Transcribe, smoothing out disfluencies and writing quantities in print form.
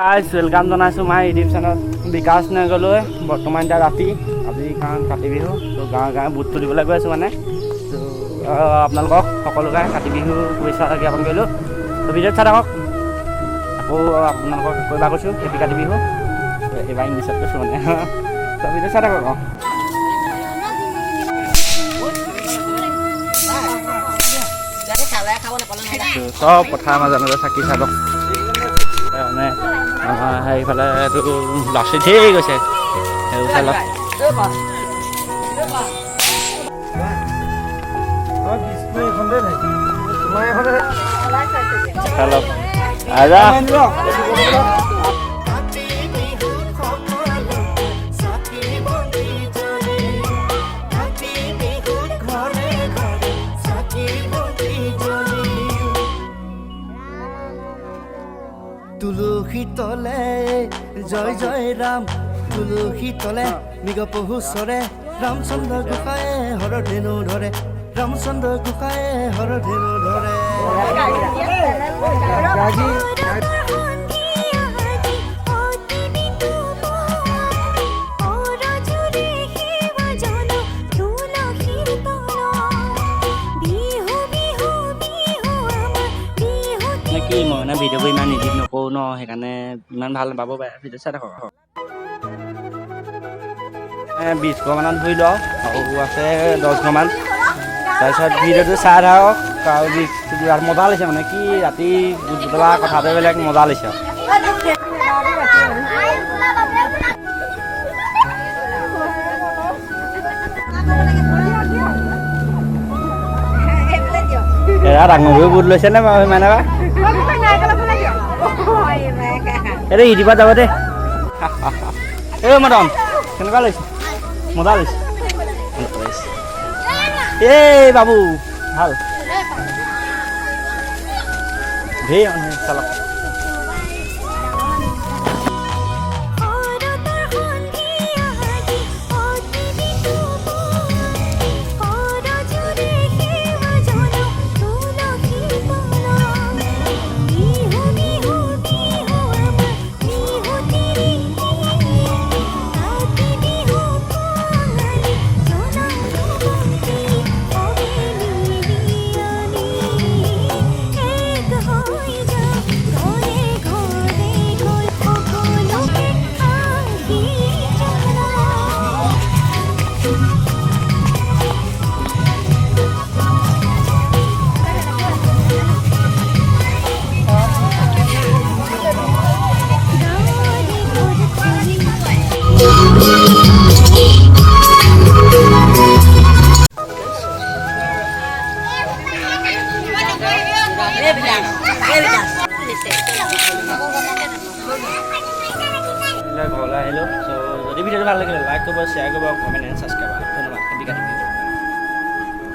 Guys welcome জনাইছোঁ my YouTube channel বিকাশ নগৰলৈ। বৰ্তমান এতিয়া ৰাতি, আজি কাৰণ কাতি বিহু, ত' গাঁৱে গাঁৱে বুট তুলিবলৈ গৈ আছোঁ মানে। ত' আপোনালোকক সকলোকে কাতি বিহু শুভেচ্ছা জ্ঞাপন কৰিলোঁ। ত' ভিডিঅ'ত চাই থাকক। আকৌ আপোনালোকক কৈবা কৈছোঁ হেপী কাতি বিহু। এইবাৰ ইংলিছত কৈছোঁ মানে। ত' ভিডিঅ'ত চাই থাকক। চব পথাৰৰ মাজে মাজে চাকি চাদক মানে সেইফালে এইটো লাচি ধেৰ গৈছে সেইফালত তুলসী তলে জয় জয় ৰাম, তুলসী তলে মৃগ পহু চৰে, ৰামচন্দ্ৰ গোসাঁয়ে হৰধেনু ধৰে, ৰামচন্দ্ৰ গোসাঁয়ে হৰধেনু ধৰে। কি মই মানে ভিডিঅ'বোৰ ইমান এডিট নকৰোঁ ন, সেইকাৰণে ইমান ভাল নাপাব পাৰে। ভিডিঅ' চাই থাকক। 20 ঘৰমানত ধৰি লওঁ আৰু আছে 10 ঘৰমান। তাৰপিছত ভিডিঅ'টো চাই থাকক। আৰু মজা লাগিছে মানে কি ৰাতি গোটলা কথাটো বেলেগ মজা লাগিছে। এৰা ডাঙৰবোৰ বুট লৈছে নে মানে বা এইটো ইউটিউবত যাব দেই। এই মদন কেনেকুৱা লৈছে? মজা লৈছে। এই বাবু ভাল ধেৰ মানুহ চালক। ঘৰলৈ আহিলোঁ। চ' যদি ভিডিঅ'টো ভাল লাগিলে লাইক কৰিব, শ্বেয়াৰ কৰিব, কমেণ্ট এণ্ড ছাবস্ক্ৰাইব। ধন্যবাদ।